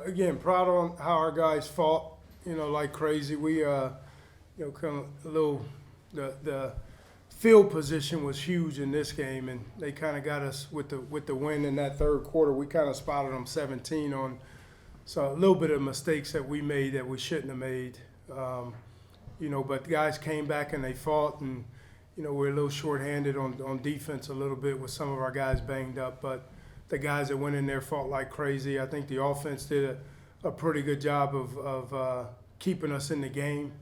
Again, proud on how our guys fought, like crazy. We, kind of a little, the field position was huge in this game, and they kind of got us with the win in that third quarter. We kind of spotted them 17 on so a little bit of mistakes that we made that we shouldn't have made. But the guys came back and they fought, and we're a little shorthanded on defense a little bit with some of our guys banged up, but the guys that went in there fought like crazy. I think the offense did a pretty good job of keeping us in the game.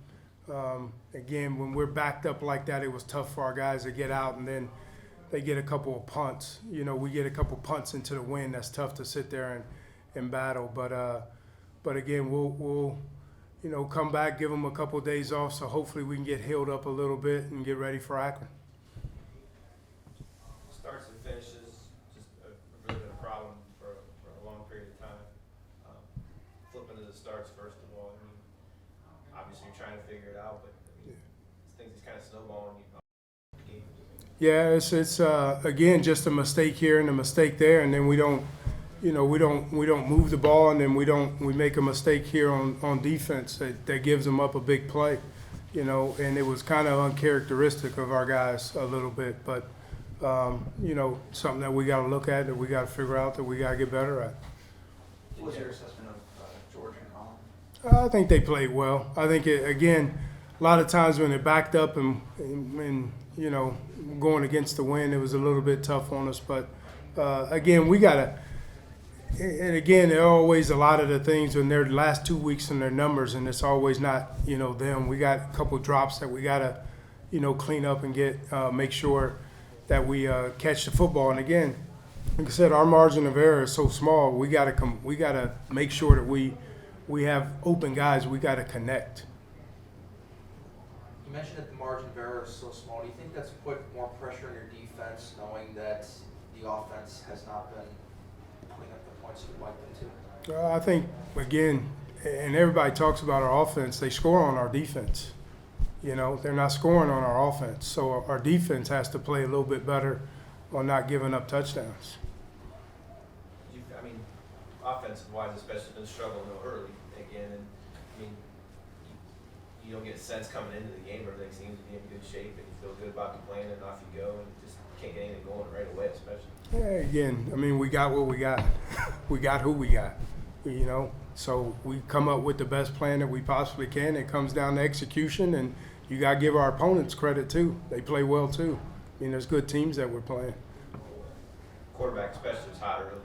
Again, when we're backed up like that, it was tough for our guys to get out, and then they get a couple of punts. We get a couple punts into the wind. That's tough to sit there and battle. But again, we'll come back, give them a couple of days off, so hopefully we can get healed up a little bit and get ready for Akron. Starts and finishes, just really been a problem for a long period of time. Flipping to the starts first of all, obviously you're trying to figure it out, but things just kind of snowballing. Yeah, it's again just a mistake here and a mistake there, and then we don't move the ball, and then we make a mistake here on defense that gives them up a big play, and it was kind of uncharacteristic of our guys a little bit, but something that we got to look at, that we got to figure out, that we got to get better at. What was your assessment of George and Colin? I think they played well. I think again, a lot of times when they're backed up and going against the wind, it was a little bit tough on us, but again, we got to. And again, there are always a lot of the things in their last 2 weeks in their numbers, and it's always not, them. We got a couple drops that we got to, clean up and make sure that we catch the football. And again, like I said, our margin of error is so small. We got to make sure that we have open guys. We got to connect. You mentioned that the margin of error is so small. Do you think that's put more pressure on your defense, knowing that the offense has not been putting up the points you'd like them to? I think, again, and everybody talks about our offense, they score on our defense. They're not scoring on our offense. So our defense has to play a little bit better on not giving up touchdowns. Offensive-wise, especially, been struggling early again, and you don't get a sense coming into the game. Everything seems to be in good shape, and you feel good about the plan, and off you go, and just can't get anything going right away, especially. Yeah, again, we got what we got. We got who we got, So we come up with the best plan that we possibly can. It comes down to execution, and you got to give our opponents credit, too. They play well, too. There's good teams that we're playing. Quarterback especially was hot early.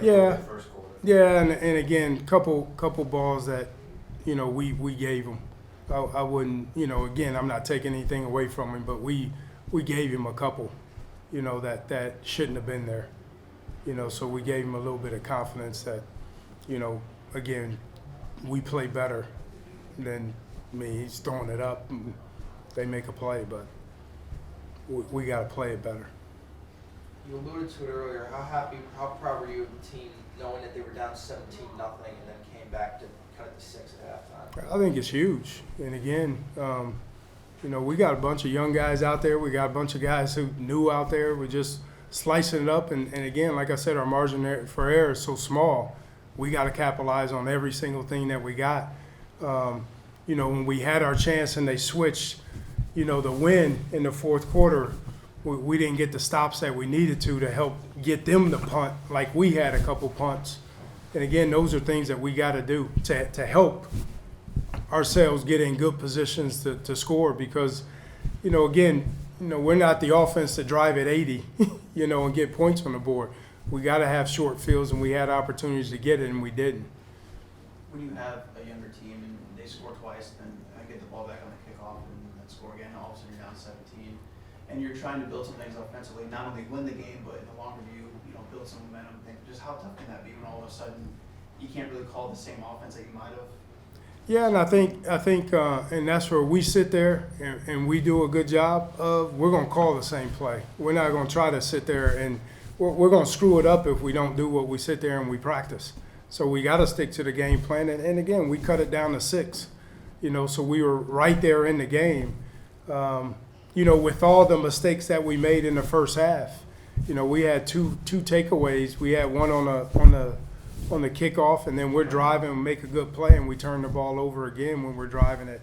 Yeah. The first quarter. Yeah, and again, couple balls that, we gave him. I wouldn't, again, I'm not taking anything away from him, but we gave him a couple, that shouldn't have been there. So we gave him a little bit of confidence that, again, we play better than me. He's throwing it up and they make a play, but we got to play it better. You alluded to it earlier. How proud were you of the team knowing that they were down 17-0 and then came back to cut it to 6 at halftime? I think it's huge. And again, we got a bunch of young guys out there. We got a bunch of guys who new out there. We're just slicing it up. And again, like I said, our margin for error is so small. We got to capitalize on every single thing that we got. When we had our chance and they switched, the win in the fourth quarter, we didn't get the stops that we needed to help get them to punt like we had a couple punts. And again, those are things that we got to do to help ourselves get in good positions to score because, again, we're not the offense to drive at 80, and get points on the board. We got to have short fields, and we had opportunities to get it, and we didn't. When you have a younger team and they score twice, then I get the ball back on the kickoff and then score again, all of a sudden you're down 17. And you're trying to build some things offensively, not only win the game, but in the longer view, build some momentum. Just how tough can that be when all of a sudden you can't really call the same offense that you might have? Yeah, and I think, and that's where we sit there and we do a good job of. We're gonna call the same play. We're not gonna try to sit there and we're gonna screw it up if we don't do what we sit there and we practice. So we got to stick to the game plan. And again, we cut it down to 6. So we were right there in the game. With all the mistakes that we made in the first half, we had two takeaways. We had one on on the kickoff, and then we're driving and make a good play, and we turn the ball over again when we're driving it,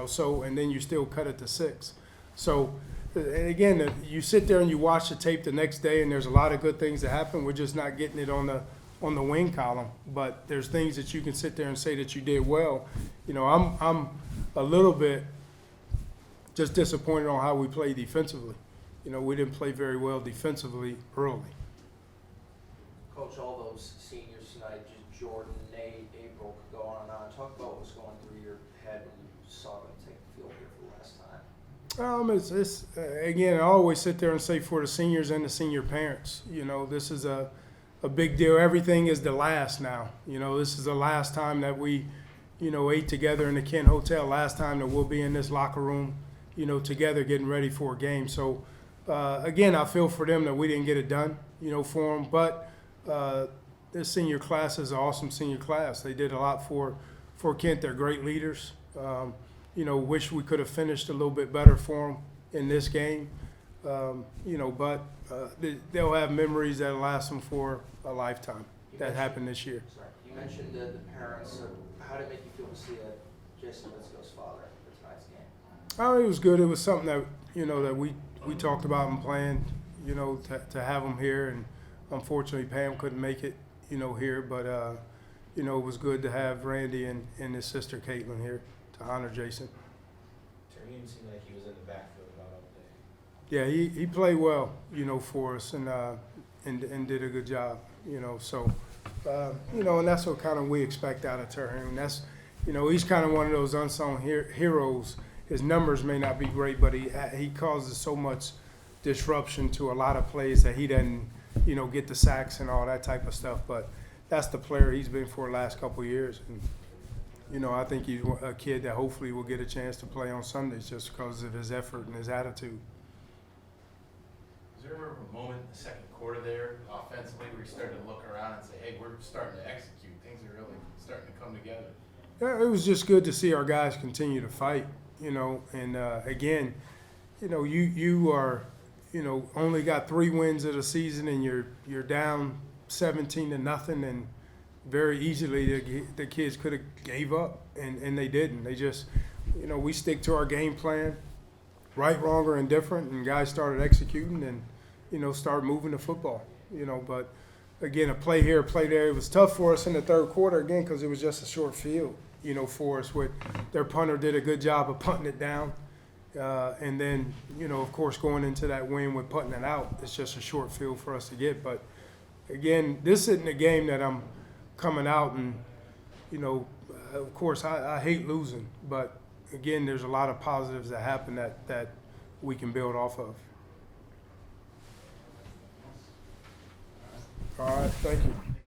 so, and then you still cut it to 6. So, and again, you sit there and you watch the tape the next day, and there's a lot of good things that happen. We're just not getting it on the win column, but there's things that you can sit there and say that you did well. I'm a little bit just disappointed on how we played defensively. We didn't play very well defensively early. Coach, all those seniors tonight, just Jordan, Nate, April, could go on and on. Talk about what was going through your head when you saw them take the field here for the last time. It's again, I always sit there and say for the seniors and the senior parents, this is a big deal. Everything is the last now. This is the last time that we, ate together in the Kent Hotel, last time that we'll be in this locker room, together getting ready for a game. So, again, I feel for them that we didn't get it done, for them. But this senior class is an awesome senior class. They did a lot for Kent. They're great leaders. Wish we could have finished a little bit better for them in this game. But they'll have memories that'll last them for a lifetime. That happened this year. Sorry, you mentioned the parents. How did it make you feel to see Jason Litzko's father for tonight's game? Oh, it was good. It was something that that we talked about and planned. To have him here, and unfortunately Pam couldn't make it. Here, but it was good to have Randy and his sister Caitlin here to honor Jason. Terry didn't seem like he was in the backfield about all day. Yeah, he played well, for us, and did a good job, So, and that's what kind of we expect out of Terry. And that's, he's kind of one of those unsung heroes. His numbers may not be great, but he causes so much disruption to a lot of plays that he doesn't, get the sacks and all that type of stuff. But that's the player he's been for the last couple of years. And, I think he's a kid that hopefully will get a chance to play on Sundays just because of his effort and his attitude. Was there ever a moment in the second quarter there, offensively, where you started to look around and say, hey, we're starting to execute, things are really starting to come together? Yeah, it was just good to see our guys continue to fight, and again, you are, only got 3 wins of the season, and you're down 17-0, and very easily the kids could have gave up, and they didn't. They just, we stick to our game plan, right, wrong, or indifferent, and guys started executing and, start moving the football, But again, a play here, a play there. It was tough for us in the third quarter again because it was just a short field, for us. With their punter did a good job of punting it down, and then, of course, going into that win with putting it out, it's just a short field for us to get. But again, this isn't a game that I'm coming out and, of course, I hate losing, but again, there's a lot of positives that happen that we can build off of. All right, thank you.